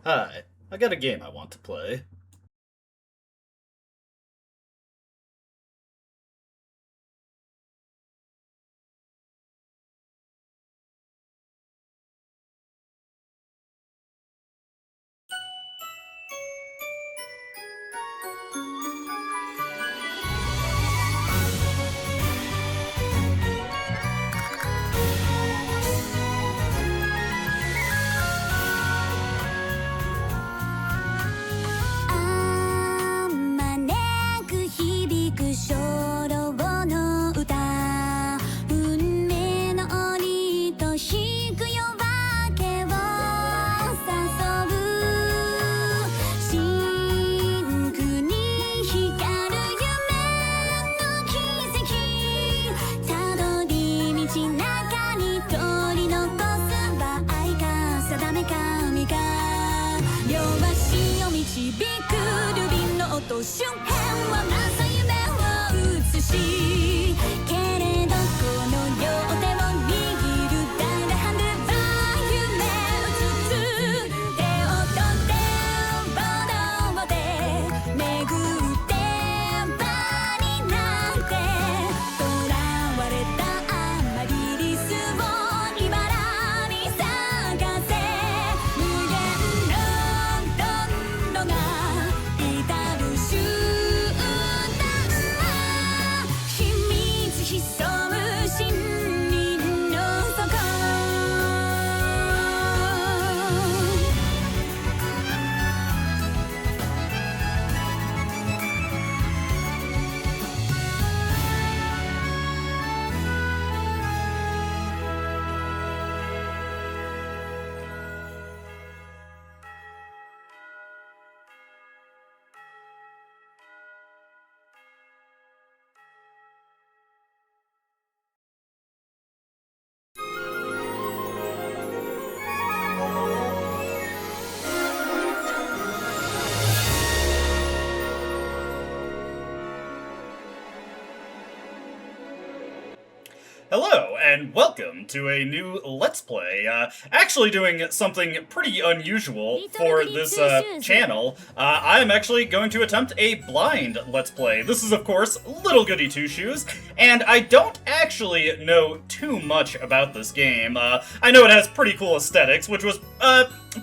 Hi, I got a game I want to play. Hello, and welcome to a new Let's Play. Actually doing something pretty unusual for this channel. I am actually going to attempt a blind Let's Play. This is, of course, Little Goody Two Shoes, and I don't actually know too much about this game. I know it has pretty cool aesthetics, which was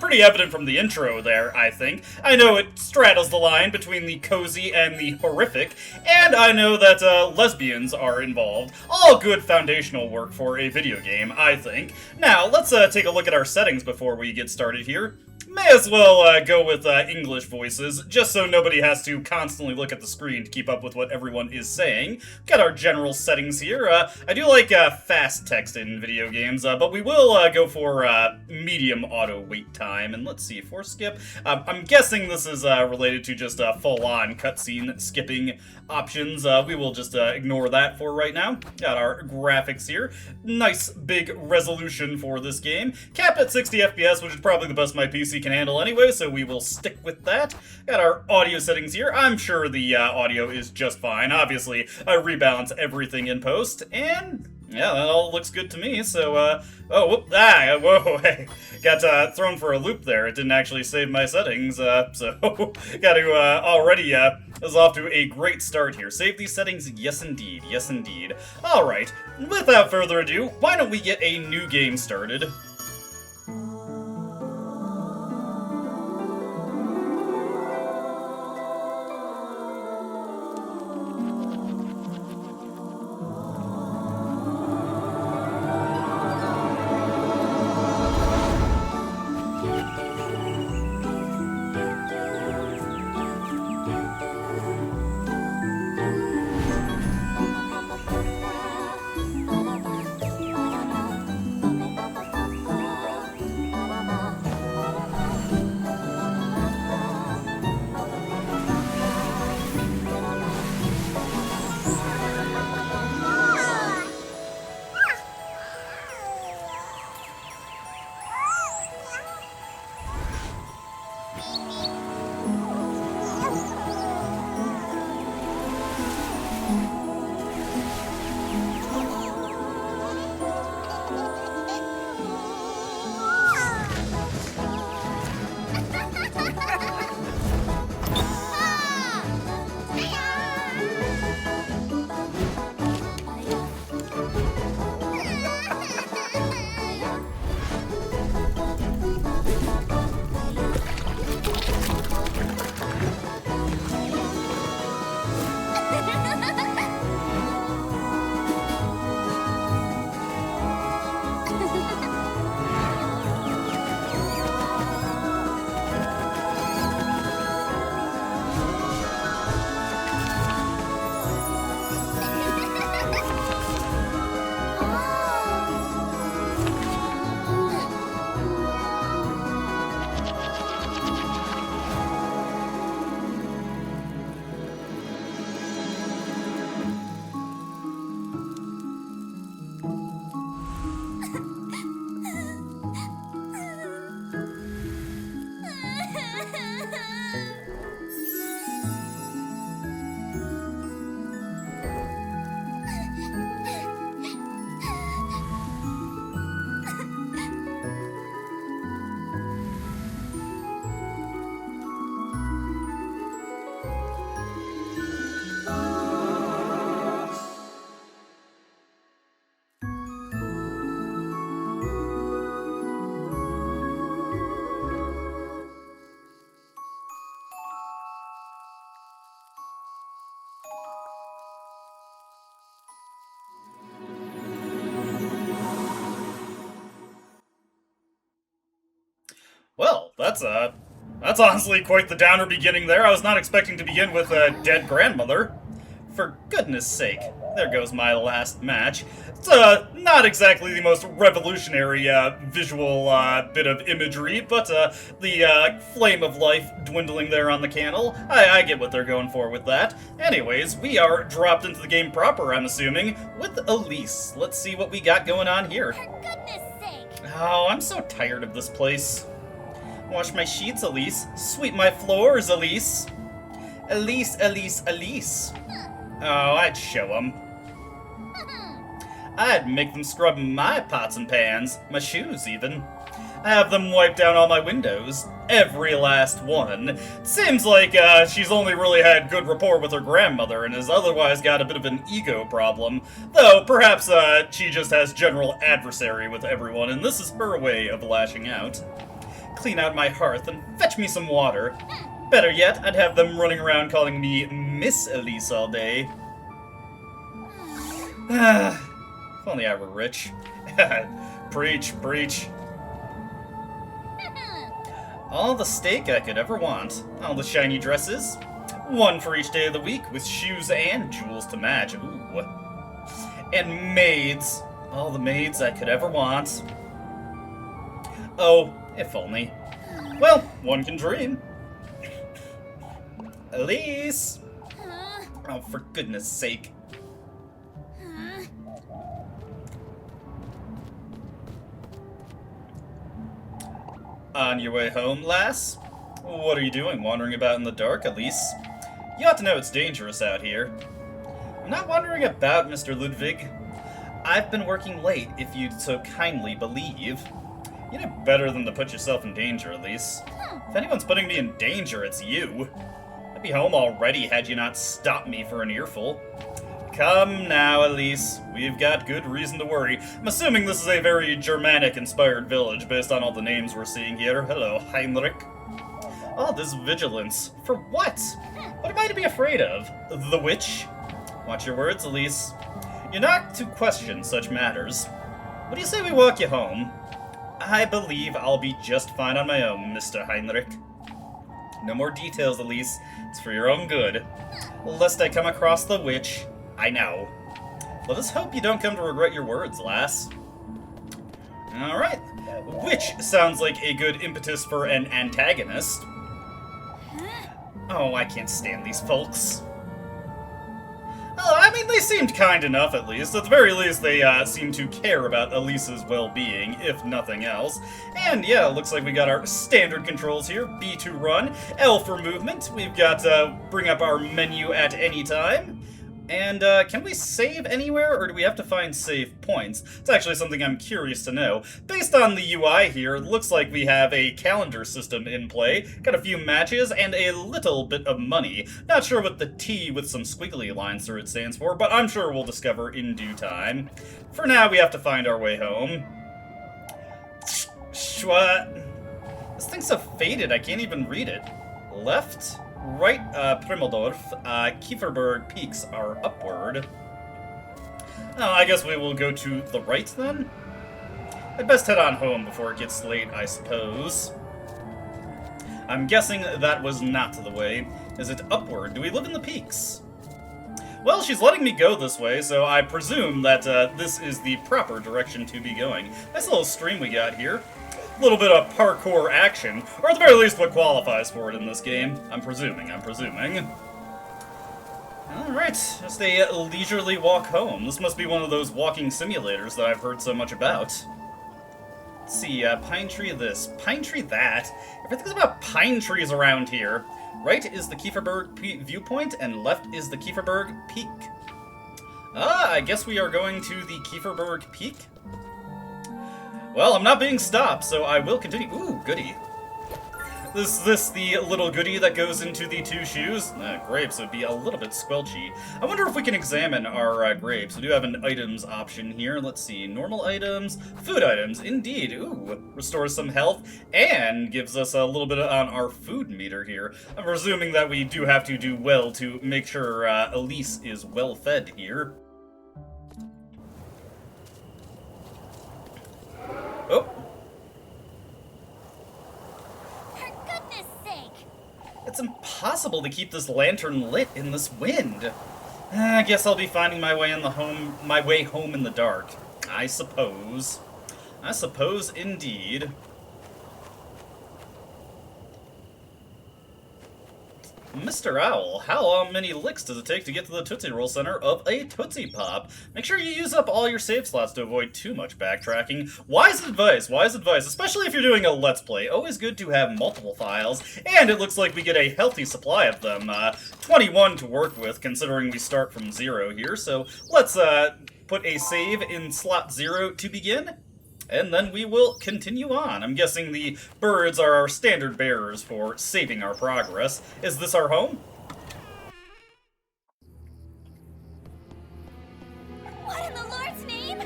pretty evident from the intro there, I think. I know it straddles the line between the cozy and the horrific, and I know that lesbians are involved. All good foundational work for a video game, I think. Now, let's take a look at our settings before we get started here. May as well go with English voices, just so nobody has to constantly look at the screen to keep up with what everyone is saying. Got our general settings here. I do like fast text in video games, but we will go for medium auto wait time. And let's see, for skip, I'm guessing this is related to just full-on cutscene skipping options. We will just ignore that for right now. Got our graphics here. Nice big resolution for this game. Capped at 60 FPS, which is probably the best my PC can handle anyway, so we will stick with that. Got our audio settings here. I'm sure the audio is just fine. Obviously, I rebalance everything in post, and yeah, that all looks good to me, so, oh, whoop, whoa, hey, got thrown for a loop there. It didn't actually save my settings, so, got to, already, is off to a great start here. Save these settings? Yes, indeed, yes, indeed. Alright, without further ado, why don't we get a new game started? Well, that's honestly quite the downer beginning there. I was not expecting to begin with a dead grandmother. For goodness sake, there goes my last match. It's not exactly the most revolutionary visual bit of imagery, but the flame of life dwindling there on the candle. I get what they're going for with that. Anyways, we are dropped into the game proper, I'm assuming, with Elise. Let's see what we got going on here. For goodness sake! Oh, I'm so tired of this place. Wash my sheets, Elise. Sweep my floors, Elise. Elise, Elise, Elise. Oh, I'd show them. I'd make them scrub my pots and pans, my shoes even. Have them wipe down all my windows, every last one. Seems like she's only really had good rapport with her grandmother and has otherwise got a bit of an ego problem. Though, perhaps she just has general adversary with everyone, and this is her way of lashing out. Clean out my hearth and fetch me some water. Better yet, I'd have them running around calling me Miss Elise all day. If only I were rich. Preach, preach. All the steak I could ever want. All the shiny dresses. One for each day of the week, with shoes and jewels to match. Ooh. And maids. All the maids I could ever want. Oh, if only. Well, one can dream. Elise! Oh, for goodness sake. On your way home, lass? What are you doing, wandering about in the dark, Elise? You ought to know it's dangerous out here. I'm not wandering about, Mr. Ludwig. I've been working late, if you'd so kindly believe. You know better than to put yourself in danger, Elise. If anyone's putting me in danger, it's you. I'd be home already had you not stopped me for an earful. Come now, Elise. We've got good reason to worry. I'm assuming this is a very Germanic-inspired village based on all the names we're seeing here. Hello, Heinrich. All this vigilance. For what? What am I to be afraid of? The witch? Watch your words, Elise. You're not to question such matters. What do you say we walk you home? I believe I'll be just fine on my own, Mr. Heinrich. No more details, Elise. It's for your own good. Lest I come across the witch. I know. Let us hope you don't come to regret your words, lass. Alright. Witch sounds like a good impetus for an antagonist. Oh, I can't stand these folks. I mean, they seemed kind enough, at least. At the very least, they seem to care about Elise's well-being, if nothing else. And yeah, it looks like we got our standard controls here. B to run, L for movement. We've got bring up our menu at any time. And can we save anywhere, or do we have to find save points? It's actually something I'm curious to know. Based on the UI here, it looks like we have a calendar system in play, got a few matches, and a little bit of money. Not sure what the T with some squiggly lines through it stands for, but I'm sure we'll discover in due time. For now, we have to find our way home. What? This thing's so faded, I can't even read it. Left? Right, Primeldorf, Kieferberg peaks are upward. Oh, I guess we will go to the right then? I'd best head on home before it gets late, I suppose. I'm guessing that was not the way. Is it upward? Do we live in the peaks? Well, she's letting me go this way, so I presume that this is the proper direction to be going. Nice little stream we got here. A little bit of parkour action, or at the very least what qualifies for it in this game. I'm presuming. Alright, just a leisurely walk home. This must be one of those walking simulators that I've heard so much about. Let's see, pine tree this, pine tree that. Everything's about pine trees around here. Right is the Kieferberg viewpoint, and left is the Kieferberg peak. Ah, I guess we are going to the Kieferberg peak. Well, I'm not being stopped, so I will continue. Ooh, goody. Is this the little goody that goes into the two shoes? Grapes would be a little bit squelchy. I wonder if we can examine our grapes. We do have an items option here. Let's see. Normal items. Food items. Indeed. Ooh. Restores some health and gives us a little bit on our food meter here. I'm presuming that we do have to do well to make sure Elise is well fed here. Oh. It's impossible to keep this lantern lit in this wind. I guess I'll be finding my way home in the dark. I suppose. I suppose indeed. Mr. Owl, how many licks does it take to get to the Tootsie Roll Center of a Tootsie Pop? Make sure you use up all your save slots to avoid too much backtracking. Wise advice, especially if you're doing a Let's Play. Always good to have multiple files, and it looks like we get a healthy supply of them. 21 to work with, considering we start from 0 here, so let's put a save in slot 0 to begin. And then we will continue on. I'm guessing the birds are our standard bearers for saving our progress. Is this our home? What in the Lord's name?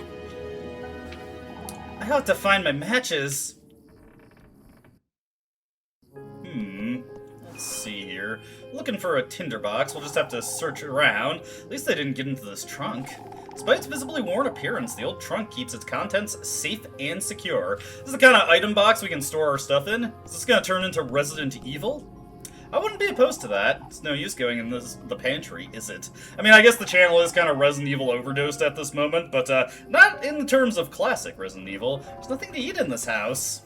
I ought to find my matches. Let's see here. Looking for a tinderbox. We'll just have to search around. At least they didn't get into this trunk. Despite its visibly worn appearance, the old trunk keeps its contents safe and secure. This is the kind of item box we can store our stuff in. Is this going to turn into Resident Evil? I wouldn't be opposed to that. It's no use going in the pantry, is it? I mean, I guess the channel is kind of Resident Evil overdosed at this moment, but not in terms of classic Resident Evil. There's nothing to eat in this house.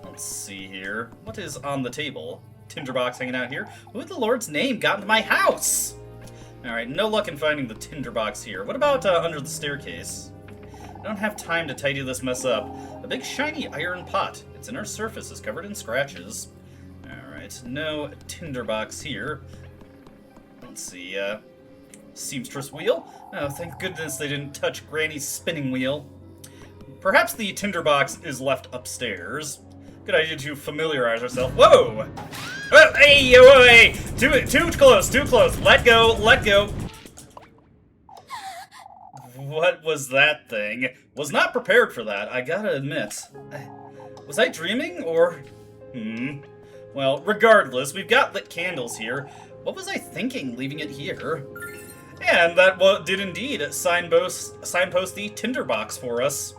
Let's see here. What is on the table? Tinderbox hanging out here. Who in the Lord's name got into my house? Alright, no luck in finding the tinderbox here. What about under the staircase? I don't have time to tidy this mess up. A big shiny iron pot. Its inner surface is covered in scratches. Alright, no tinderbox here. Let's see, seamstress wheel? Oh, thank goodness they didn't touch Granny's spinning wheel. Perhaps the tinderbox is left upstairs. Good idea to familiarize ourselves. Whoa! Oh, hey, hey! Too close, too close. Let go, let go. What was that thing? Was not prepared for that, I gotta admit. Was I dreaming, or... Well, regardless, we've got lit candles here. What was I thinking leaving it here? And that did indeed signpost the tinderbox for us.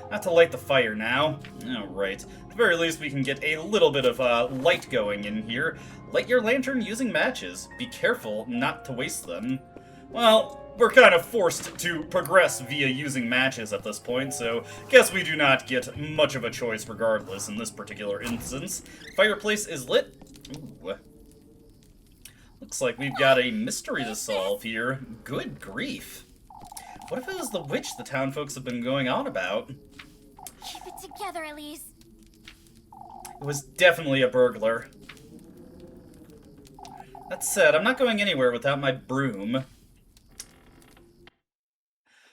Not to light the fire now. Alright. At the very least, we can get a little bit of light going in here. Light your lantern using matches. Be careful not to waste them. Well, we're kind of forced to progress via using matches at this point, so guess we do not get much of a choice regardless in this particular instance. Fireplace is lit. Ooh. Looks like we've got a mystery to solve here. Good grief. What if it was the witch the town folks have been going on about? Keep it together, Elise. It was definitely a burglar. That said, I'm not going anywhere without my broom.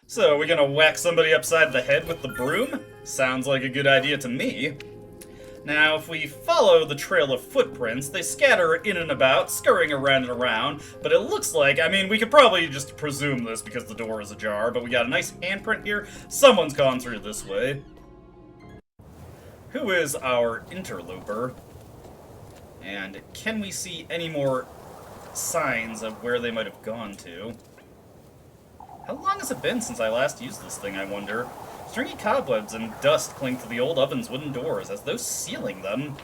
So, we're gonna whack somebody upside the head with the broom? Sounds like a good idea to me. Now, if we follow the trail of footprints, they scatter in and about, scurrying around and around, but it looks like, I mean, we could probably just presume this because the door is ajar, but we got a nice handprint here. Someone's gone through this way. Who is our interloper? And can we see any more signs of where they might have gone to? How long has it been since I last used this thing, I wonder? Stringy cobwebs and dust cling to the old oven's wooden doors, as though sealing them.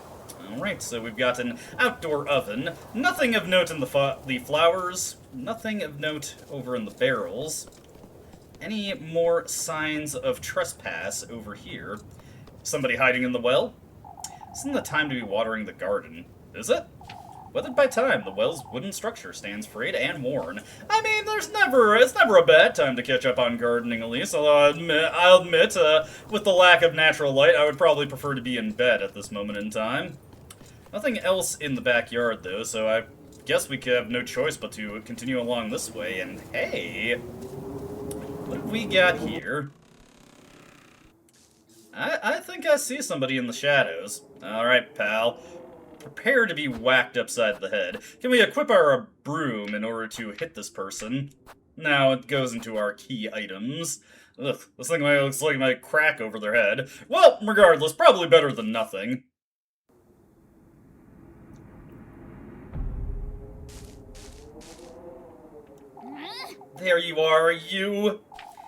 Alright, so we've got an outdoor oven. Nothing of note in the flowers. Nothing of note over in the barrels. Any more signs of trespass over here? Somebody hiding in the well? Isn't the time to be watering the garden, is it? Weathered by time, the well's wooden structure stands frayed and worn. I mean, it's never a bad time to catch up on gardening, Elise, although I'll admit, with the lack of natural light, I would probably prefer to be in bed at this moment in time. Nothing else in the backyard, though, so I guess we could have no choice but to continue along this way, and hey, what have we got here? I think I see somebody in the shadows. Alright, pal. Prepare to be whacked upside the head. Can we equip our broom in order to hit this person? Now it goes into our key items. Ugh, this thing looks like it might crack over their head. Well, regardless, probably better than nothing. There you are, you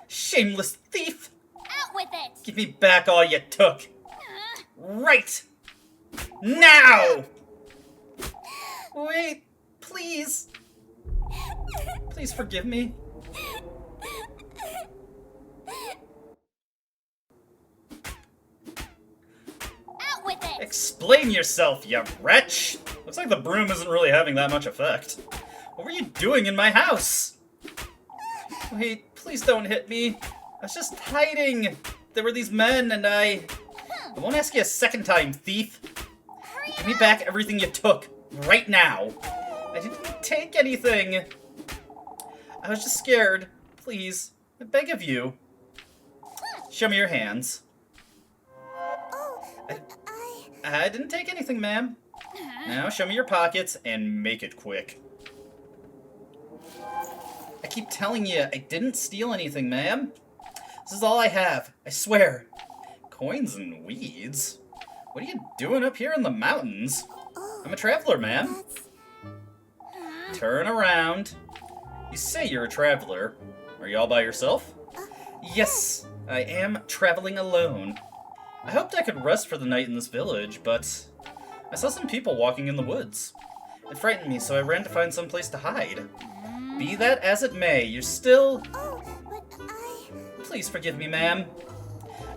shameless thief! Out with it! Give me back all you took. Right! Now! Wait, please. Please forgive me. Out with it! Explain yourself, you wretch! Looks like the broom isn't really having that much effect. What were you doing in my house? Wait, please don't hit me. I was just hiding. There were these men and I won't ask you a second time, thief. Give me back everything you took, right now. I didn't take anything. I was just scared. Please, I beg of you. Show me your hands. I didn't take anything, ma'am. Now show me your pockets and make it quick. I keep telling you, I didn't steal anything, ma'am. This is all I have, I swear. Coins and weeds? What are you doing up here in the mountains? I'm a traveler, ma'am. Turn around. You say you're a traveler. Are you all by yourself? Yes, I am traveling alone. I hoped I could rest for the night in this village, but I saw some people walking in the woods. It frightened me, so I ran to find some place to hide. Be that as it may, you're still... Please forgive me, ma'am.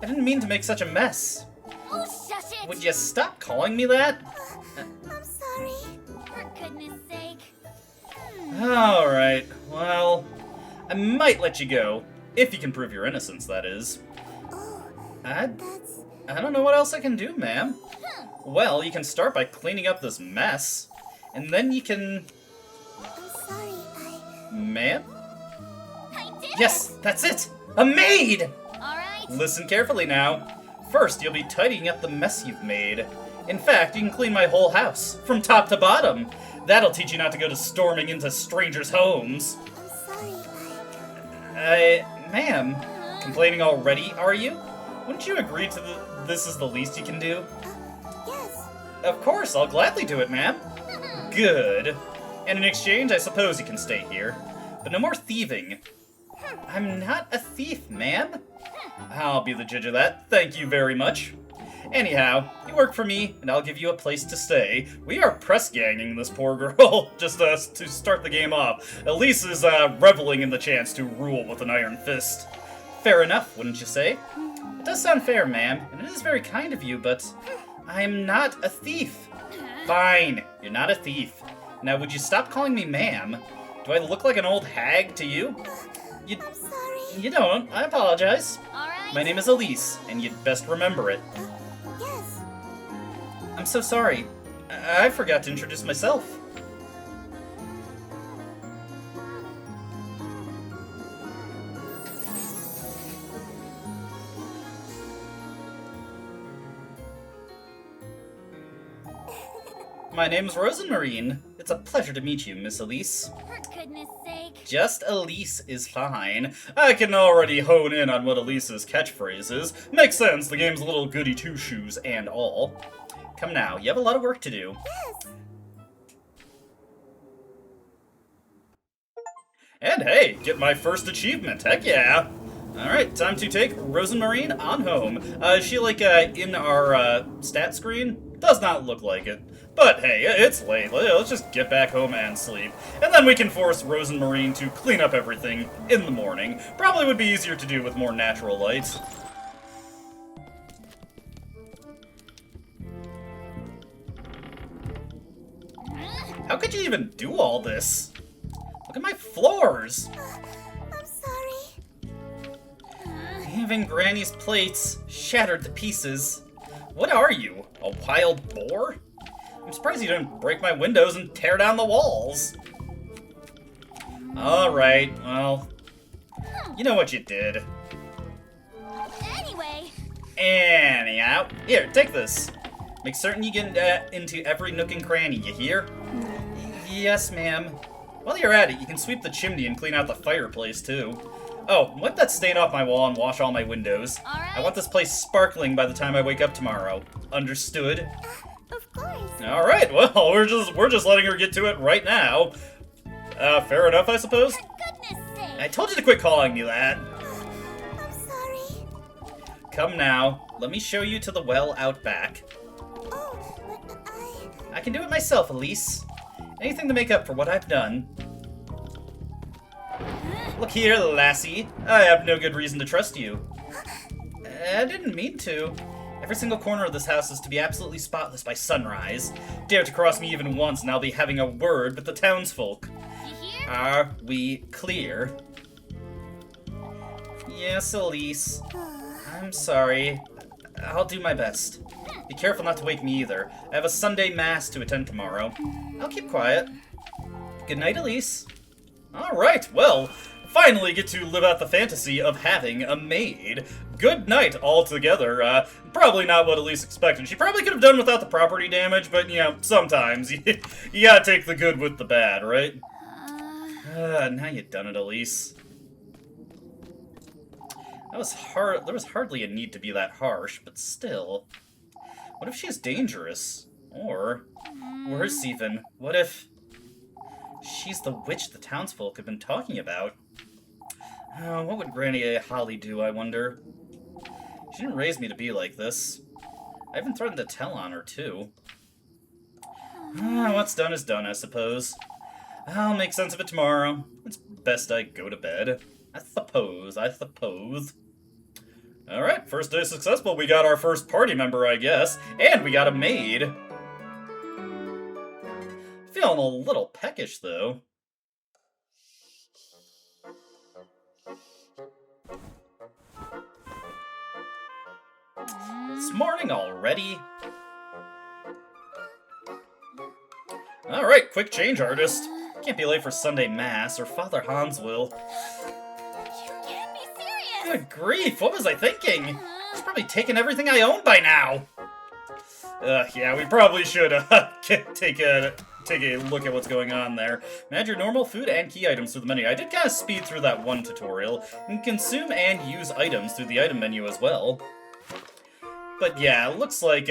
I didn't mean to make such a mess. Oh, shush it! Would you stop calling me that? I'm sorry. For goodness sake. Alright, well, I might let you go. If you can prove your innocence, that is. I don't know what else I can do, ma'am. Well, you can start by cleaning up this mess. And then you can... I'm sorry, Ma'am? I did Yes, that's it! A maid! Alright. Listen carefully now. First, you'll be tidying up the mess you've made. In fact, you can clean my whole house, from top to bottom. That'll teach you not to go to storming into strangers' homes. I'm sorry, Ma'am, complaining already, are you? Wouldn't you agree to this is the least you can do? Yes. Of course, I'll gladly do it, ma'am. Good. And in exchange, I suppose you can stay here. But no more thieving. I'm not a thief, ma'am. I'll be the judge of that. Thank you very much. Anyhow, you work for me, and I'll give you a place to stay. We are press-ganging this poor girl, just to start the game off. Elise is reveling in the chance to rule with an iron fist. Fair enough, wouldn't you say? It does sound fair, ma'am, and it is very kind of you, but I am not a thief. Fine, you're not a thief. Now, would you stop calling me ma'am? Do I look like an old hag to you? I'm sorry. You don't. I apologize. Alright. My name is Elise, and you'd best remember it. Yes. I'm so sorry. I forgot to introduce myself. My name's Rosenmarine. It's a pleasure to meet you, Miss Elise. For goodness sake. Just Elise is fine. I can already hone in on what Elise's catchphrase is. Makes sense, the game's Little Goody Two Shoes and all. Come now, you have a lot of work to do. Yes. And hey, get my first achievement, heck yeah! Alright, time to take Rosenmarine on home. Is she like in our stat screen? Does not look like it. But hey, it's late. Let's just get back home and sleep. And then we can force Rosenmarine to clean up everything in the morning. Probably would be easier to do with more natural light. How could you even do all this? Look at my floors! I'm sorry. Even Granny's plates shattered to pieces. What are you, a wild boar? I'm surprised you didn't break my windows and tear down the walls. Alright, well, you know what you did. Anyway. Anyhow, here, take this. Make certain you get into every nook and cranny, you hear? Yes, ma'am. While you're at it, you can sweep the chimney and clean out the fireplace, too. Oh, wipe that stain off my wall and wash all my windows. Alright. I want this place sparkling by the time I wake up tomorrow. Understood? Of course. Alright, well, we're just letting her get to it right now. Fair enough, I suppose? For goodness sake. I told you to quit calling me that. I'm sorry. Come now, let me show you to the well out back. Oh, but I can do it myself, Elise. Anything to make up for what I've done. Look here, lassie. I have no good reason to trust you. I didn't mean to. Every single corner of this house is to be absolutely spotless by sunrise. Dare to cross me even once and I'll be having a word with the townsfolk. You hear? Are we clear? Yes, Elise. I'm sorry. I'll do my best. Be careful not to wake me either. I have a Sunday mass to attend tomorrow. I'll keep quiet. Good night, Elise. Alright, well, finally get to live out the fantasy of having a maid. Good night altogether. Probably not what Elise expected. She probably could have done without the property damage, but, you know, sometimes you gotta take the good with the bad, right? Now you've done it, Elise. That was hard. There was hardly a need to be that harsh, but still. What if she's dangerous? Or worse even, what if she's the witch the townsfolk have been talking about? What would Granny Holly do, I wonder? She didn't raise me to be like this. I even threatened to tell on her, too. What's done is done, I suppose. I'll make sense of it tomorrow. It's best I go to bed. I suppose. Alright, first day successful. We got our first party member, I guess. And we got a maid. Feeling a little peckish, though. It's morning already. Alright, quick change, artist. Can't be late for Sunday Mass, or Father Hans will. You can't be serious! Good grief, what was I thinking? He's probably taken everything I own by now. Yeah, we probably should take a look at what's going on there. Add your normal food and key items to the menu. I did kind of speed through that one tutorial. You can consume and use items through the item menu as well. But yeah, it looks like,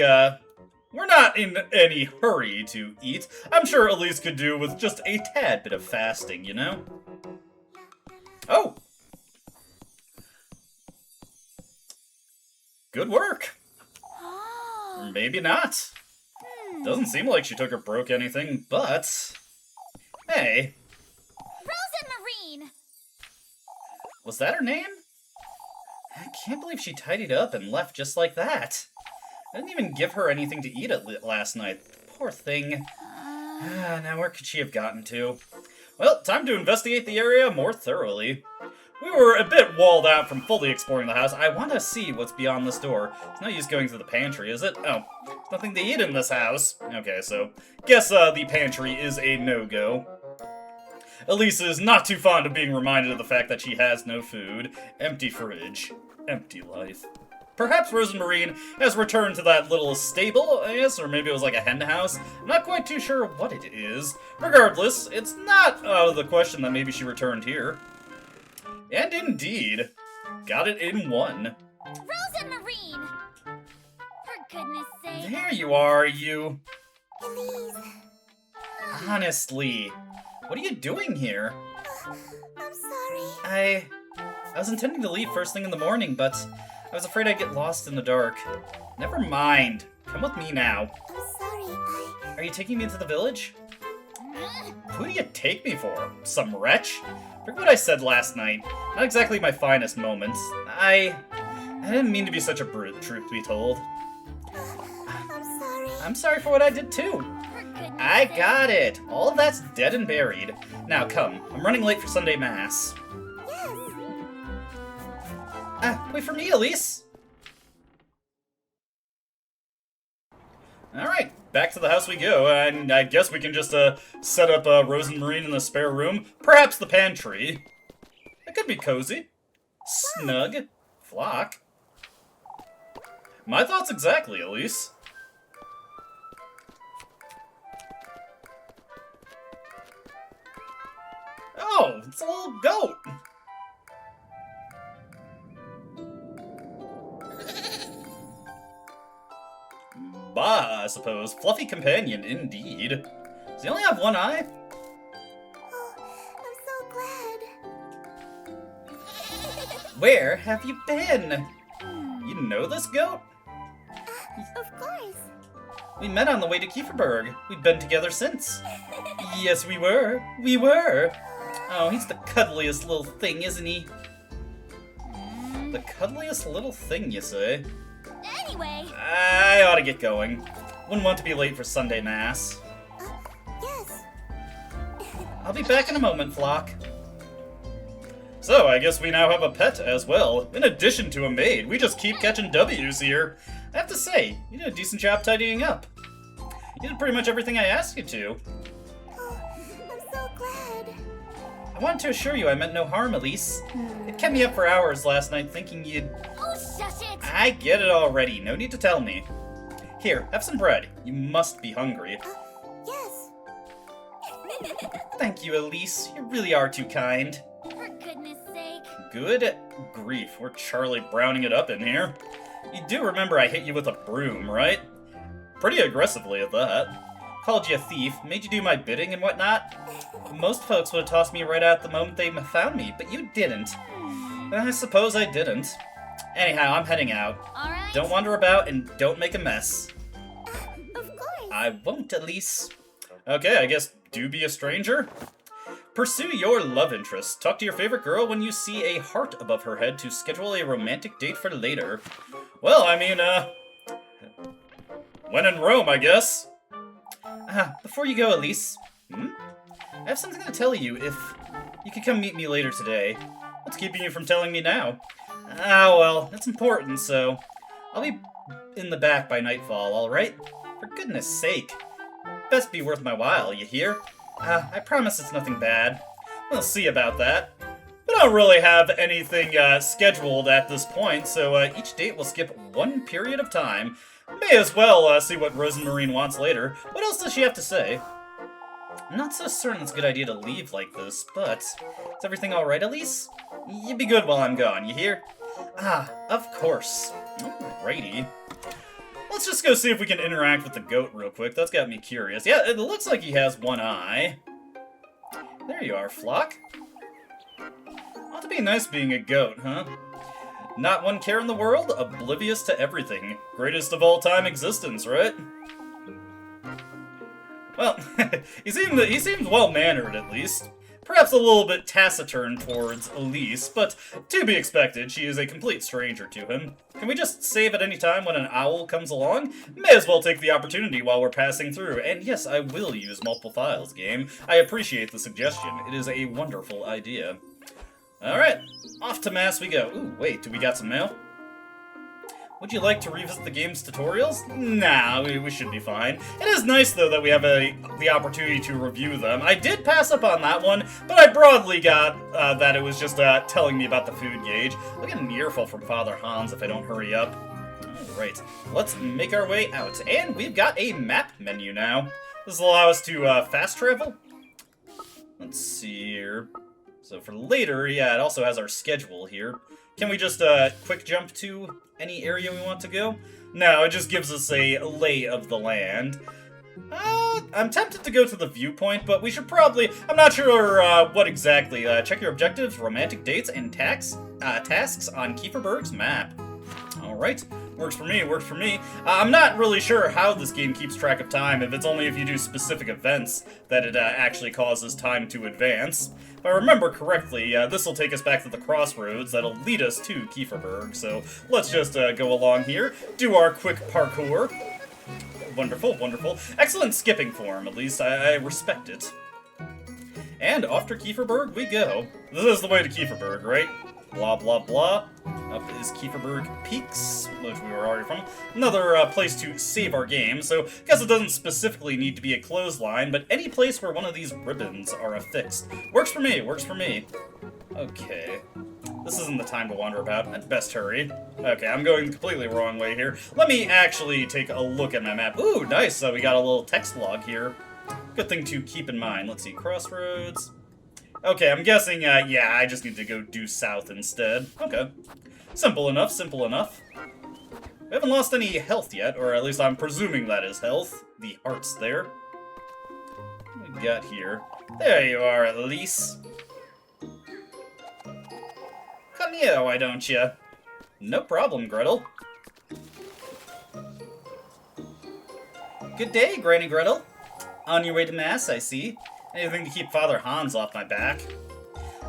we're not in any hurry to eat. I'm sure Elise could do with just a tad bit of fasting, you know? Oh! Good work! Or maybe not. Doesn't seem like she took or broke anything, but... Hey. Frozen Marine! Was that her name? I can't believe she tidied up and left just like that. I didn't even give her anything to eat last night. Poor thing. Now where could she have gotten to? Well, time to investigate the area more thoroughly. We were a bit walled out from fully exploring the house. I want to see what's beyond this door. It's no use going through the pantry, is it? Oh, there's nothing to eat in this house. Okay, so guess the pantry is a no-go. Elise is not too fond of being reminded of the fact that she has no food. Empty fridge. Empty life. Perhaps Rosemarine has returned to that little stable, I guess, or maybe it was like a hen house. I'm not quite too sure what it is. Regardless, it's not out of the question that maybe she returned here. And indeed, got it in one. Frozen Marine! For goodness sake. There you are, you. Elise. Honestly, what are you doing here? I'm sorry. I was intending to leave first thing in the morning, but I was afraid I'd get lost in the dark. Never mind. Come with me now. I'm sorry, Are you taking me to the village? Who do you take me for? Some wretch? Forget what I said last night. Not exactly my finest moments. I didn't mean to be such a brute, truth be told. I'm sorry. I'm sorry for what I did too. For goodness I sake. got it. All of that's dead and buried. Now come. I'm running late for Sunday Mass. Yes. Wait for me, Elise. Alright, back to the house we go, and I guess we can just set up Rosemarine in the spare room. Perhaps the pantry. It could be cozy. Snug. Flock. My thoughts exactly, Elise. Oh, it's a little goat. Bah, I suppose. Fluffy companion, indeed. Does he only have one eye? Oh, I'm so glad. Where have you been? You know this goat? Of course. We met on the way to Kieferberg. We've been together since. Yes, we were. We were. Oh, he's the cuddliest little thing, isn't he? The cuddliest little thing, you say? Anyway. I ought to get going. Wouldn't want to be late for Sunday Mass. Yes. I'll be back in a moment, Flock. So, I guess we now have a pet as well. In addition to a maid, we just keep catching W's here. I have to say, you did a decent job tidying up. You did pretty much everything I asked you to. Oh, I'm so glad. I wanted to assure you I meant no harm, Elise. It kept me up for hours last night thinking you'd... Oh, shush it! I get it already. No need to tell me. Here, have some bread. You must be hungry. Yes. Thank you, Elise. You really are too kind. For goodness sake. Good grief. We're Charlie Browning it up in here. You do remember I hit you with a broom, right? Pretty aggressively at that. Called you a thief, made you do my bidding and whatnot. Most folks would have tossed me right out the moment they found me, but you didn't. I suppose I didn't. Anyhow, I'm heading out. Alright. Don't wander about and don't make a mess. Of course. I won't, Elise. Okay, I guess do be a stranger. Pursue your love interest. Talk to your favorite girl when you see a heart above her head to schedule a romantic date for later. Well, I mean, when in Rome, I guess. Before you go, Elise. I have something to tell you if you could come meet me later today. What's keeping you from telling me now? Well, it's important, so I'll be in the back by nightfall, alright? For goodness sake. Best be worth my while, you hear? I promise it's nothing bad. We'll see about that. We don't really have anything scheduled at this point, so each date will skip one period of time. May as well see what Rosemarine wants later. What else does she have to say? I'm not so certain it's a good idea to leave like this, but is everything alright, Elise? You be good while I'm gone, you hear? Of course. Alrighty. Let's just go see if we can interact with the goat real quick. That's got me curious. Yeah, it looks like he has one eye. There you are, Flock. Ought to be nice being a goat, huh? Not one care in the world, oblivious to everything. Greatest of all time existence, right? Well, he seems well-mannered, at least. Perhaps a little bit taciturn towards Elise, but to be expected, she is a complete stranger to him. Can we just save at any time when an owl comes along? May as well take the opportunity while we're passing through. And yes, I will use multiple files, game. I appreciate the suggestion. It is a wonderful idea. Alright, off to Mass we go. Ooh, wait, do we got some mail? Would you like to revisit the game's tutorials? Nah, we should be fine. It is nice, though, that we have the opportunity to review them. I did pass up on that one, but I broadly got that it was just telling me about the food gauge. I'll get an earful from Father Hans if I don't hurry up. Alright, let's make our way out. And we've got a map menu now. This will allow us to fast travel. Let's see here. So for later, yeah, it also has our schedule here. Can we just quick jump to any area we want to go? No, it just gives us a lay of the land. I'm tempted to go to the viewpoint, but we should probably... I'm not sure what exactly. Check your objectives, romantic dates, and tasks on Kieferberg's map. Alright, works for me, works for me. I'm not really sure how this game keeps track of time, if it's only if you do specific events that it actually causes time to advance. If I remember correctly, this will take us back to the crossroads that'll lead us to Kieferberg, so let's just go along here, do our quick parkour. Wonderful, wonderful. Excellent skipping form, at least. I respect it. And off to Kieferberg we go. This is the way to Kieferberg, right? Blah, blah, blah. Up is Kieferberg Peaks, which we were already from. Another place to save our game, so I guess it doesn't specifically need to be a clothesline, but any place where one of these ribbons are affixed. Works for me, works for me. Okay. This isn't the time to wander about. I'd best hurry. Okay, I'm going the completely wrong way here. Let me actually take a look at my map. Ooh, nice, so we got a little text log here. Good thing to keep in mind. Let's see, crossroads. Okay, I'm guessing, yeah, I just need to go due south instead. Okay. Simple enough, simple enough. We haven't lost any health yet, or at least I'm presuming that is health. The heart's there. What we got here? There you are, Elise. Come here, why don't you? No problem, Gretel. Good day, Granny Gretel. On your way to Mass, I see. Anything to keep Father Hans off my back.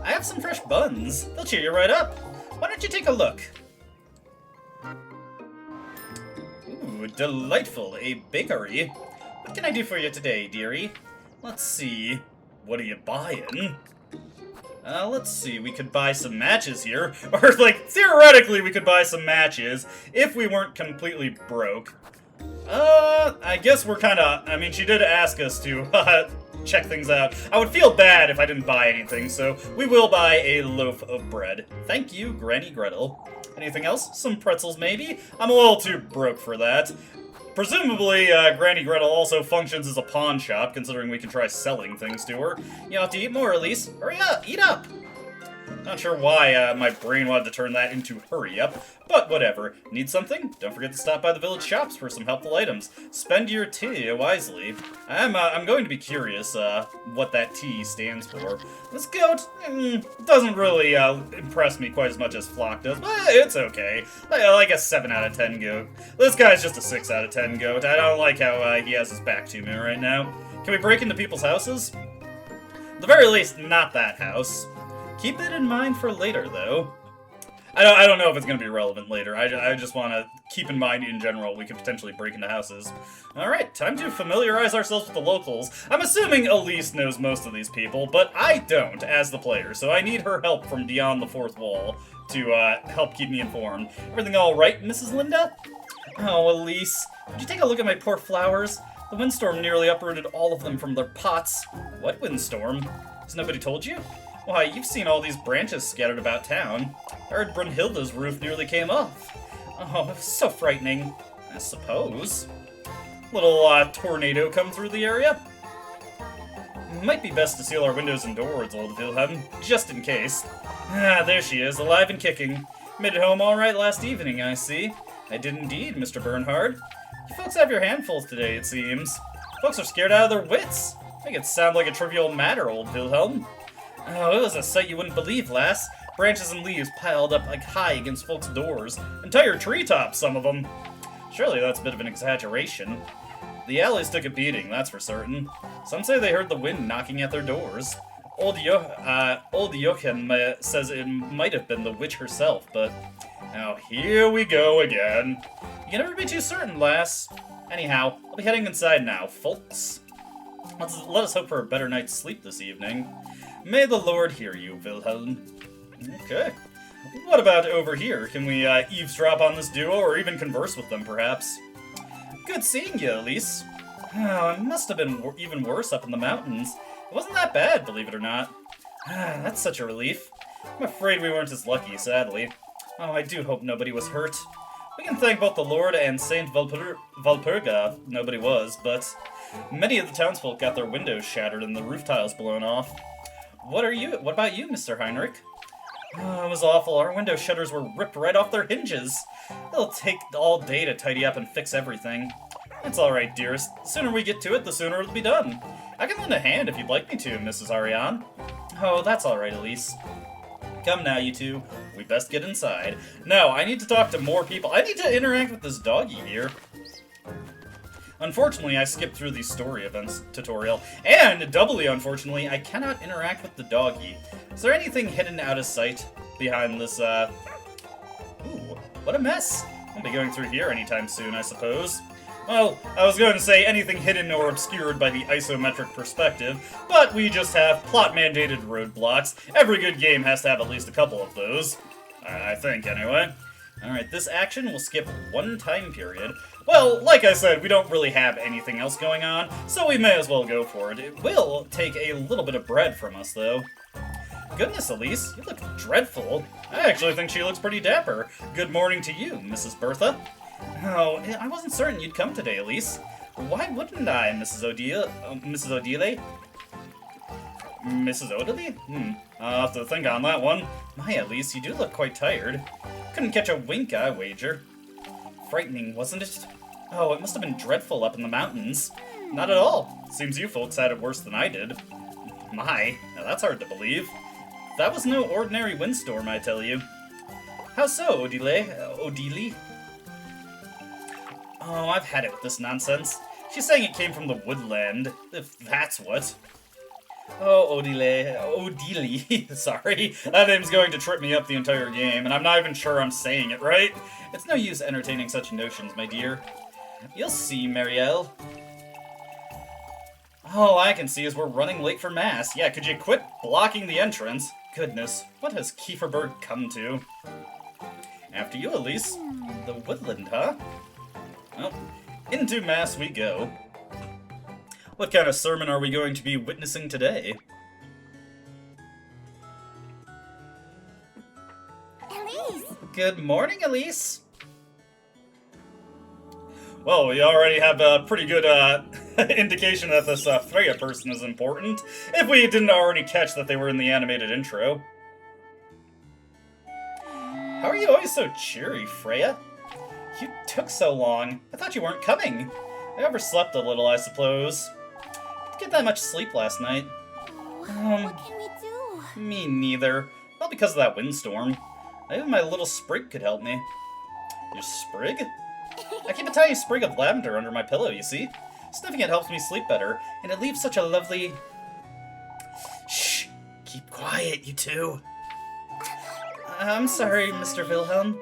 I have some fresh buns. They'll cheer you right up. Why don't you take a look? Ooh, delightful. A bakery. What can I do for you today, dearie? Let's see. What are you buying? Let's see. We could buy some matches here. Or, like, theoretically, we could buy some matches if we weren't completely broke. I guess we're kinda... I mean, she did ask us to, check things out. I would feel bad if I didn't buy anything, so we will buy a loaf of bread. Thank you, Granny Gretel. Anything else? Some pretzels, maybe? I'm a little too broke for that. Presumably, Granny Gretel also functions as a pawn shop, considering we can try selling things to her. You have to eat more, Elise. Hurry up! Eat up! Not sure why my brain wanted to turn that into hurry up, but whatever. Need something? Don't forget to stop by the village shops for some helpful items. Spend your tea wisely. I'm going to be curious what that T stands for. This goat doesn't really impress me quite as much as Flock does, but it's okay. Like a 7 out of 10 goat. This guy's just a 6 out of 10 goat. I don't like how he has his back to me right now. Can we break into people's houses? At the very least, not that house. Keep it in mind for later, though. I don't know if it's going to be relevant later. I just want to keep in mind in general we could potentially break into houses. Alright, time to familiarize ourselves with the locals. I'm assuming Elise knows most of these people, but I don't as the player, so I need her help from beyond the fourth wall to help keep me informed. Everything all right, Mrs. Linda? Oh, Elise, would you take a look at my poor flowers? The windstorm nearly uprooted all of them from their pots. What windstorm? Has nobody told you? Why, you've seen all these branches scattered about town. I heard Brunhilde's roof nearly came off. Oh, it was so frightening. I suppose. Little, tornado come through the area? Might be best to seal our windows and doors, old Wilhelm, just in case. Ah, there she is, alive and kicking. Made it home all right last evening, I see. I did indeed, Mr. Bernhard. You folks have your handfuls today, it seems. Folks are scared out of their wits. Make it sound like a trivial matter, old Wilhelm. Oh, it was a sight you wouldn't believe, lass. Branches and leaves piled up like high against folks' doors. Entire treetops, some of them. Surely that's a bit of an exaggeration. The alleys took a beating, that's for certain. Some say they heard the wind knocking at their doors. Old Jochen says it might have been the witch herself, but... Now, here we go again. You can never be too certain, lass. Anyhow, I'll be heading inside now, folks. Let us hope for a better night's sleep this evening. May the Lord hear you, Wilhelm. Okay. What about over here? Can we eavesdrop on this duo, or even converse with them, perhaps? Good seeing you, Elise. Oh, it must have been even worse up in the mountains. It wasn't that bad, believe it or not. That's such a relief. I'm afraid we weren't as lucky, sadly. Oh, I do hope nobody was hurt. We can thank both the Lord and Saint Valpurga nobody was, but many of the townsfolk got their windows shattered and the roof tiles blown off. What about you, Mr. Heinrich? Oh, it was awful. Our window shutters were ripped right off their hinges. It'll take all day to tidy up and fix everything. It's alright, dearest. The sooner we get to it, the sooner it'll be done. I can lend a hand if you'd like me to, Mrs. Ariane. Oh, that's alright, Elise. Come now, you two. We best get inside. No, I need to talk to more people. I need to interact with this doggy here. Unfortunately, I skipped through the story events tutorial, and doubly unfortunately, I cannot interact with the doggy. Is there anything hidden out of sight behind this, Ooh, what a mess. Won't be going through here anytime soon, I suppose. Well, I was going to say anything hidden or obscured by the isometric perspective, but we just have plot-mandated roadblocks. Every good game has to have at least a couple of those. I think, anyway. Alright, this action will skip one time period. Well, like I said, we don't really have anything else going on, so we may as well go for it. It will take a little bit of bread from us, though. Goodness, Elise, you look dreadful. I actually think she looks pretty dapper. Good morning to you, Mrs. Bertha. Oh, I wasn't certain you'd come today, Elise. Why wouldn't I, Mrs. Odile? Mrs. Odile? Mrs. Odile? I'll have to think on that one. My, Elise, you do look quite tired. Couldn't catch a wink, I wager. Frightening, wasn't it? Oh, it must have been dreadful up in the mountains. Not at all. Seems you folks had it worse than I did. My, now that's hard to believe. That was no ordinary windstorm, I tell you. How so, Odile? Odile? Oh, I've had it with this nonsense. She's saying it came from the woodland, if that's what. Oh, Odile, sorry. That name's going to trip me up the entire game, and I'm not even sure I'm saying it right. It's no use entertaining such notions, my dear. You'll see, Marielle. All I can see is we're running late for Mass. Yeah, could you quit blocking the entrance? Goodness, what has Kieferberg come to? After you, Elise. The woodland, huh? Well, into Mass we go. What kind of sermon are we going to be witnessing today? Elise! Good morning, Elise. Well, we already have a pretty good indication that this Freya person is important, if we didn't already catch that they were in the animated intro. How are you always so cheery, Freya? You took so long. I thought you weren't coming. I overslept a little, I suppose. Didn't get that much sleep last night. What can we do? Me neither. Not because of that windstorm. Maybe my little sprig could help me. Your sprig? I keep a tiny sprig of lavender under my pillow, you see? Sniffing it helps me sleep better, and it leaves such a lovely... Shh! Keep quiet, you two. I'm sorry, Mr. Wilhelm.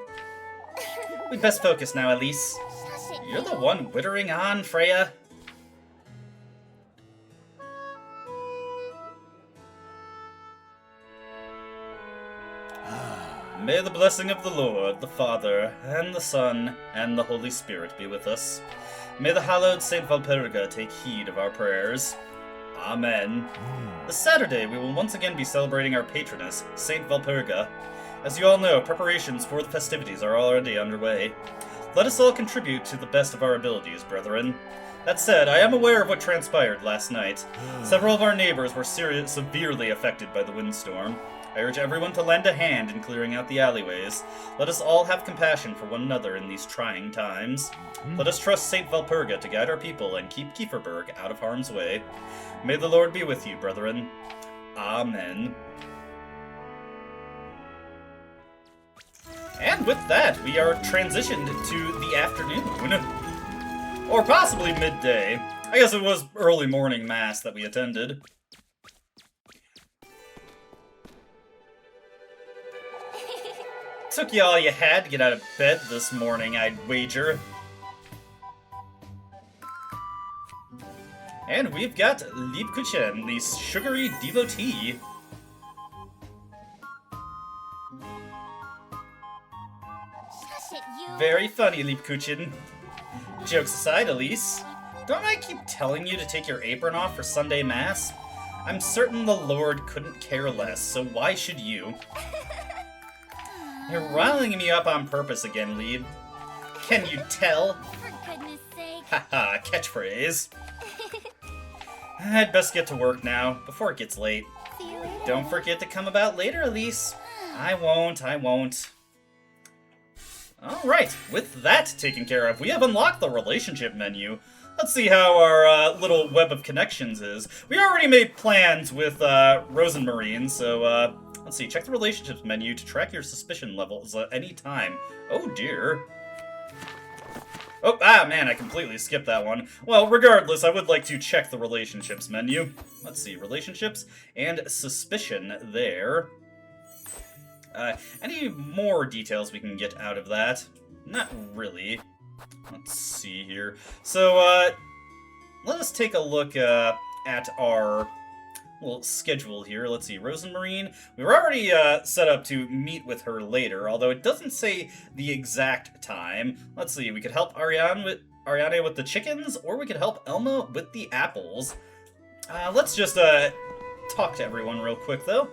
We'd best focus now, Elise. You're the one wittering on, Freya. May the blessing of the Lord, the Father, and the Son, and the Holy Spirit be with us. May the hallowed Saint Valperga take heed of our prayers. Amen. This Saturday, we will once again be celebrating our patroness, Saint Valperga. As you all know, preparations for the festivities are already underway. Let us all contribute to the best of our abilities, brethren. That said, I am aware of what transpired last night. Several of our neighbors were severely affected by the windstorm. I urge everyone to lend a hand in clearing out the alleyways. Let us all have compassion for one another in these trying times. Let us trust Saint Valperga to guide our people and keep Kieferberg out of harm's way. May the Lord be with you, brethren. Amen. And with that, we are transitioned to the afternoon. Or possibly midday. I guess it was early morning Mass that we attended. Took you all you had to get out of bed this morning, I'd wager. And we've got Liebkuchen, the sugary devotee. Very funny, Liebkuchen. Jokes aside, Elise, don't I keep telling you to take your apron off for Sunday Mass? I'm certain the Lord couldn't care less, so why should you? You're riling me up on purpose again, Lieb. Can you tell? For goodness sake. Haha, catchphrase. I'd best get to work now, before it gets late. See you later. Don't forget to come about later, Elise. I won't. Alright, with that taken care of, we have unlocked the relationship menu. Let's see how our little web of connections is. We already made plans with Rosenmarine, so let's see, check the relationships menu to track your suspicion levels at any time. Oh dear. Oh, man, I completely skipped that one. Well, regardless, I would like to check the relationships menu. Let's see, relationships and suspicion there. Any more details we can get out of that? Not really. Let's see here. So, let us take a look at our little schedule here. Let's see, Rosenmarine. We were already set up to meet with her later, although it doesn't say the exact time. Let's see, we could help Ariane with the chickens, or we could help Elma with the apples. Let's just talk to everyone real quick, though.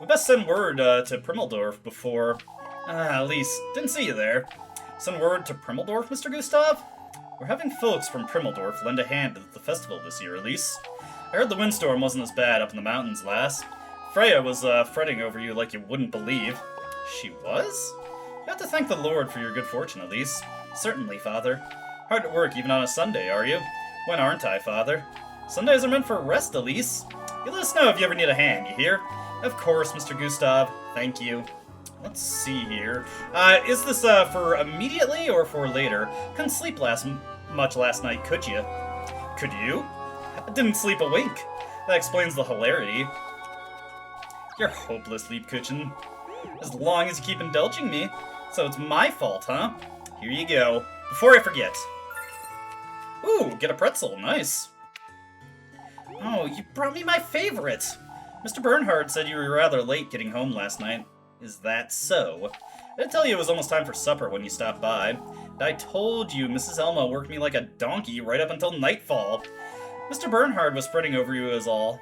We best send word to Primmeldorf before... Elise, didn't see you there. Send word to Primmeldorf, Mr. Gustav? We're having folks from Primmeldorf lend a hand at the festival this year, Elise. I heard the windstorm wasn't as bad up in the mountains last. Freya was fretting over you like you wouldn't believe. She was? You have to thank the Lord for your good fortune, Elise. Certainly, Father. Hard at work even on a Sunday, are you? When aren't I, Father? Sundays are meant for rest, Elise. You let us know if you ever need a hand, you hear? Of course, Mr. Gustav. Thank you. Let's see here. Is this for immediately or for later? Couldn't sleep last much last night, could you? Could you? I didn't sleep a wink. That explains the hilarity. You're hopeless, Liebküchen. As long as you keep indulging me. So it's my fault, huh? Here you go. Before I forget. Ooh, get a pretzel. Nice. Oh, you brought me my favorite. Mr. Bernhard said you were rather late getting home last night. Is that so? I did tell you it was almost time for supper when you stopped by. And I told you Mrs. Elma worked me like a donkey right up until nightfall. Mr. Bernhard was spreading over you is all.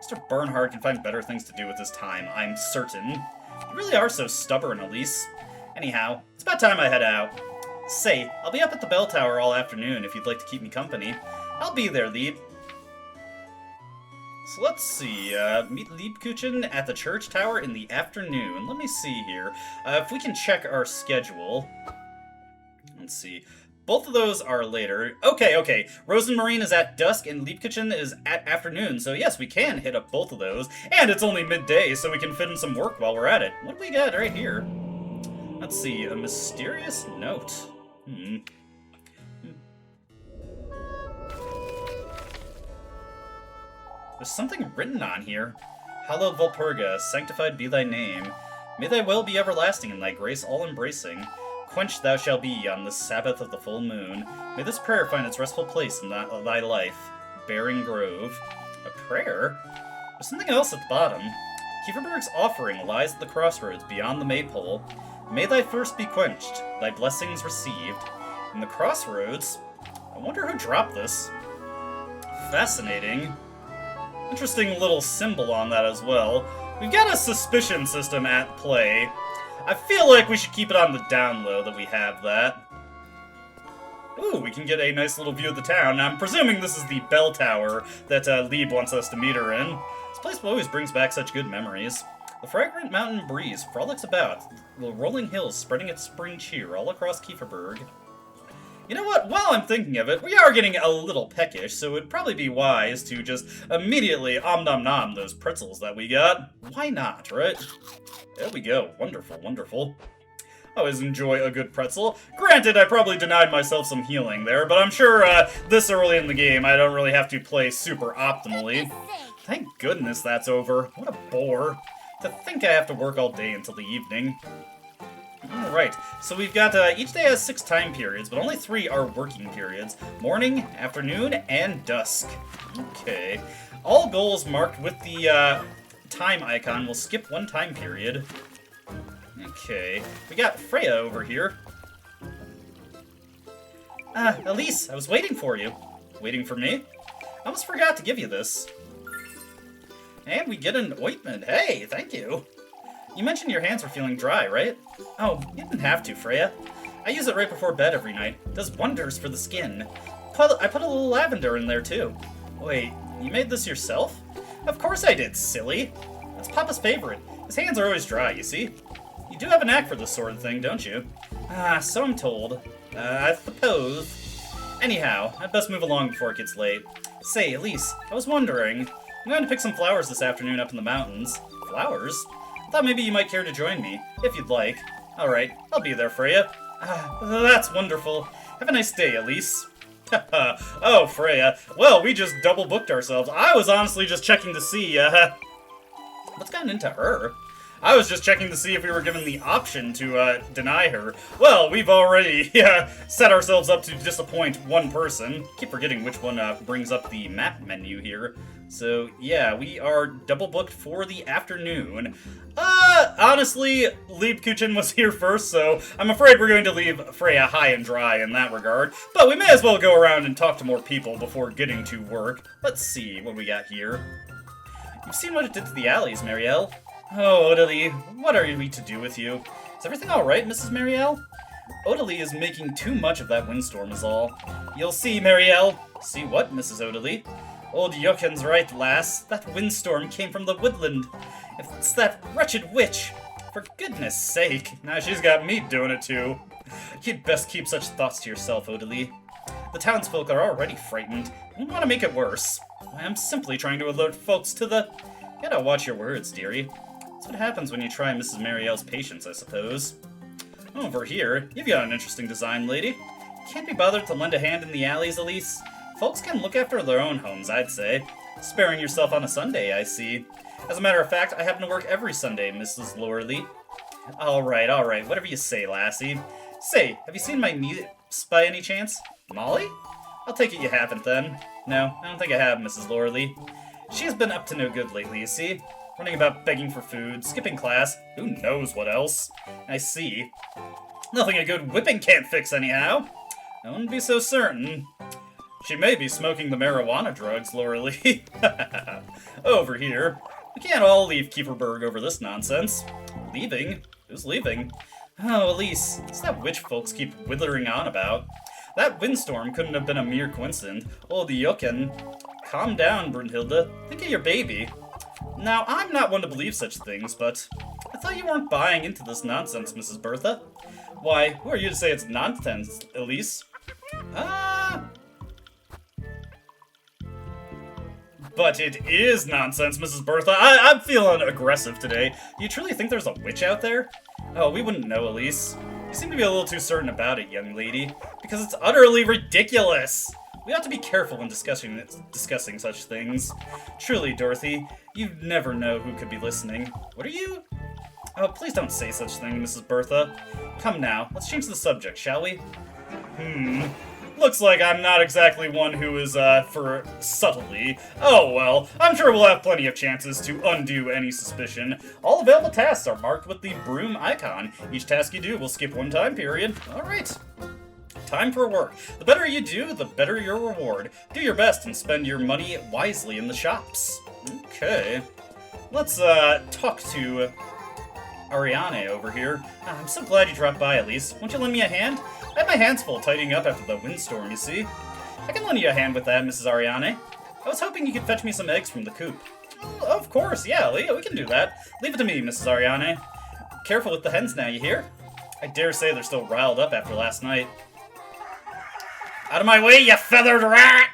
Mr. Bernhard can find better things to do with his time, I'm certain. You really are so stubborn, Elise. Anyhow, it's about time I head out. Say, I'll be up at the bell tower all afternoon if you'd like to keep me company. I'll be there, Lieb. So let's see, meet Liebküchen at the church tower in the afternoon. Let me see here. If we can check our schedule. Let's see. Both of those are later. Okay. Rosenmarine is at dusk and Liebküchen is at afternoon. So yes, we can hit up both of those. And it's only midday, so we can fit in some work while we're at it. What do we got right here? Let's see, a mysterious note. There's something written on here. Hallowed Valpurga, sanctified be thy name. May thy will be everlasting and thy grace all-embracing. Quenched thou shalt be on this Sabbath of the full moon. May this prayer find its restful place in thy life. Bearing Grove. A prayer? There's something else at the bottom. Kieferberg's offering lies at the crossroads beyond the maypole. May thy thirst be quenched, thy blessings received. In the crossroads? I wonder who dropped this. Fascinating. Interesting little symbol on that as well. We've got a suspicion system at play. I feel like we should keep it on the down low that we have that. Ooh, we can get a nice little view of the town. Now, I'm presuming this is the bell tower that Lieb wants us to meet her in. This place always brings back such good memories. The fragrant mountain breeze frolics about, the rolling hills spreading its spring cheer all across Kieferberg. You know what? While I'm thinking of it, we are getting a little peckish, so it'd probably be wise to just immediately om-nom-nom those pretzels that we got. Why not, right? There we go. Wonderful, wonderful. I always enjoy a good pretzel. Granted, I probably denied myself some healing there, but I'm sure this early in the game I don't really have to play super optimally. Thank goodness that's over. What a bore. To think I have to work all day until the evening. Alright, so we've got, each day has 6 time periods, but only 3 are working periods. Morning, afternoon, and dusk. Okay. All goals marked with the, time icon will skip 1 time period. Okay. We got Freya over here. Elise, I was waiting for you. Waiting for me? I almost forgot to give you this. And we get an ointment. Hey, thank you. You mentioned your hands were feeling dry, right? Oh, you didn't have to, Freya. I use it right before bed every night. It does wonders for the skin. I put a little lavender in there, too. Wait, you made this yourself? Of course I did, silly. That's Papa's favorite. His hands are always dry, you see? You do have a knack for this sort of thing, don't you? So I'm told. I suppose. Anyhow, I'd best move along before it gets late. Say, Elise, I was wondering. I'm going to pick some flowers this afternoon up in the mountains. Flowers? I thought maybe you might care to join me, if you'd like. Alright, I'll be there for you. That's wonderful. Have a nice day, Elise. Oh, Freya. Well, we just double booked ourselves. I was honestly just checking to see, what's gotten into her? I was just checking to see if we were given the option to, deny her. Well, we've already, set ourselves up to disappoint one person. Keep forgetting which one, brings up the map menu here. So, yeah, we are double booked for the afternoon. Honestly, Liebküchen was here first, so I'm afraid we're going to leave Freya high and dry in that regard. But we may as well go around and talk to more people before getting to work. Let's see what we got here. You've seen what it did to the alleys, Marielle. Oh, Odalie, what are we to do with you? Is everything alright, Mrs. Marielle? Odalie is making too much of that windstorm is all. You'll see, Marielle. See what, Mrs. Odalie? Old Jochen's right, lass. That windstorm came from the woodland. It's that wretched witch. For goodness sake, now she's got me doing it too. You'd best keep such thoughts to yourself, Odalie. The townsfolk are already frightened. I don't want to make it worse. I'm simply trying to alert folks to the... You gotta watch your words, dearie. That's what happens when you try Mrs. Marielle's patience, I suppose. Over here, you've got an interesting design, lady. Can't be bothered to lend a hand in the alleys, Elise? Folks can look after their own homes, I'd say. Sparing yourself on a Sunday, I see. As a matter of fact, I happen to work every Sunday, Mrs. Loreley. Alright, whatever you say, lassie. Say, have you seen my niece by any chance? Molly? I'll take it you haven't, then. No, I don't think I have, Mrs. Loreley. She has been up to no good lately, you see. Running about begging for food, skipping class, who knows what else. I see. Nothing a good whipping can't fix, anyhow. I wouldn't be so certain. She may be smoking the marijuana drugs, Loreley. Over here. We can't all leave Kieferberg over this nonsense. Leaving? Who's leaving? Oh, Elise, it's that witch folks keep withering on about. That windstorm couldn't have been a mere coincidence. Oh, the yuckin'. Calm down, Brunhilde. Think of your baby. Now, I'm not one to believe such things, but I thought you weren't buying into this nonsense, Mrs. Bertha. Why, who are you to say it's nonsense, Elise? But it is nonsense, Mrs. Bertha. I'm feeling aggressive today. Do you truly think there's a witch out there? Oh, we wouldn't know, Elise. You seem to be a little too certain about it, young lady. Because it's utterly ridiculous! We ought to be careful when discussing such things. Truly, Dorothy, you never know who could be listening. What are you? Oh, please don't say such things, Mrs. Bertha. Come now, let's change the subject, shall we? Looks like I'm not exactly one who is, for subtlety. Oh well, I'm sure we'll have plenty of chances to undo any suspicion. All available tasks are marked with the broom icon. Each task you do will skip one time period. Alright. Time for work. The better you do, the better your reward. Do your best and spend your money wisely in the shops. Okay. Let's, talk to Ariane over here. I'm so glad you dropped by, Elise. Won't you lend me a hand? I have my hands full tidying up after the windstorm, you see. I can lend you a hand with that, Mrs. Ariane. I was hoping you could fetch me some eggs from the coop. Oh, of course, yeah, Leah, we can do that. Leave it to me, Mrs. Ariane. Careful with the hens now, you hear? I dare say they're still riled up after last night. Out of my way, you feathered rat!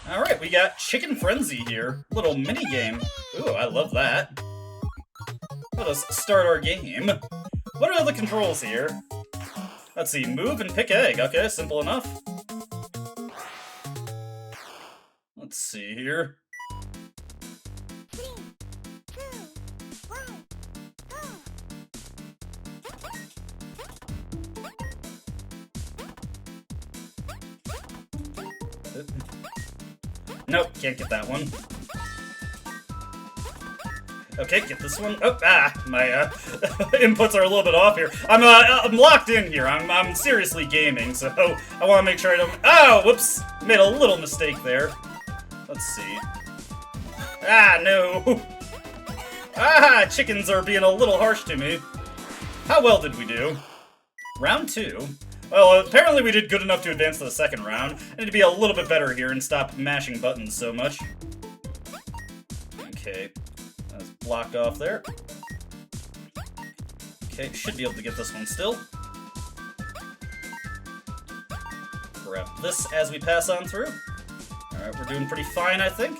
Alright, we got Chicken Frenzy here. Little mini-game. Ooh, I love that. Let us start our game. What are the controls here? Let's see, move and pick egg. Okay, simple enough. Let's see here. 3, 2, 1, go! Nope, can't get that one. Okay, get this one. Oh, my inputs are a little bit off here. I'm locked in here. I'm seriously gaming, so I want to make sure I don't. Oh, whoops! Made a little mistake there. Let's see. No. Chickens are being a little harsh to me. How well did we do? Round 2. Well, apparently we did good enough to advance to the second round. I need to be a little bit better here and stop mashing buttons so much. Okay. That's blocked off there. Okay, should be able to get this one still. Grab this as we pass on through. Alright, we're doing pretty fine, I think.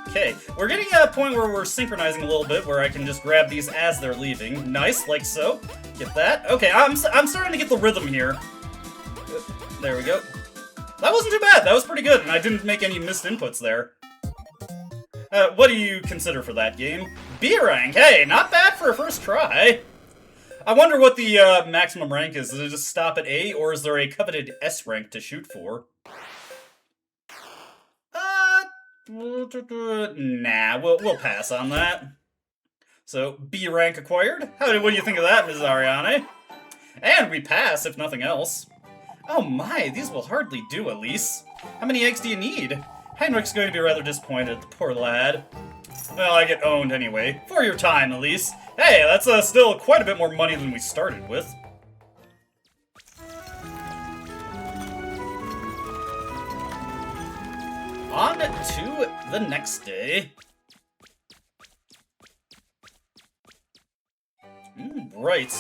Okay, we're getting at a point where we're synchronizing a little bit, where I can just grab these as they're leaving. Nice, like so. Get that. Okay, I'm starting to get the rhythm here. There we go. That wasn't too bad. That was pretty good, and I didn't make any missed inputs there. What do you consider for that game? B rank. Hey, not bad for a first try. I wonder what the maximum rank is. Does it just stop at A, or is there a coveted S rank to shoot for? Nah, we'll pass on that. So, B rank acquired. What do you think of that, Mrs. Ariane? And we pass, if nothing else. Oh my, these will hardly do, Elise. How many eggs do you need? Heinrich's going to be rather disappointed, the poor lad. Well, I get owned anyway. For your time, Elise. Hey, that's still quite a bit more money than we started with. On to the next day. Right.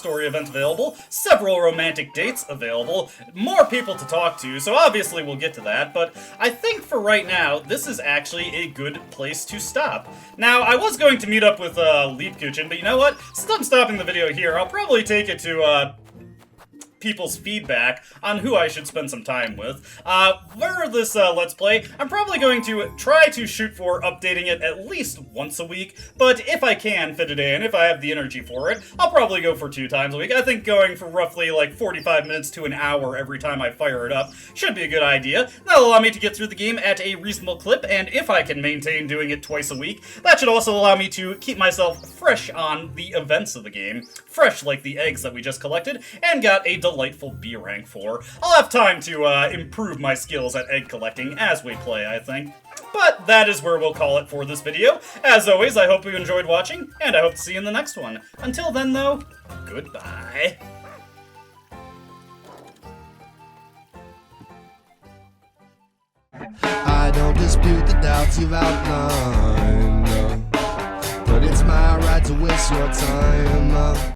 story event available, several romantic dates available, more people to talk to, so obviously we'll get to that, but I think for right now, this is actually a good place to stop. Now, I was going to meet up with Leapkuchen, but you know what? Since I'm stopping the video here, I'll probably take it to people's feedback on who I should spend some time with. For this Let's Play, I'm probably going to try to shoot for updating it at least once a week, but if I can fit it in, if I have the energy for it, I'll probably go for 2 times a week. I think going for roughly like 45 minutes to an hour every time I fire it up should be a good idea. That'll allow me to get through the game at a reasonable clip, and if I can maintain doing it twice a week, that should also allow me to keep myself fresh on the events of the game, fresh like the eggs that we just collected, and got a delightful B rank for. I'll have time to improve my skills at egg collecting as we play, I think. But that is where we'll call it for this video. As always, I hope you enjoyed watching, and I hope to see you in the next one. Until then, though, goodbye. I don't dispute the doubts you've outlined, but it's my right to waste your time.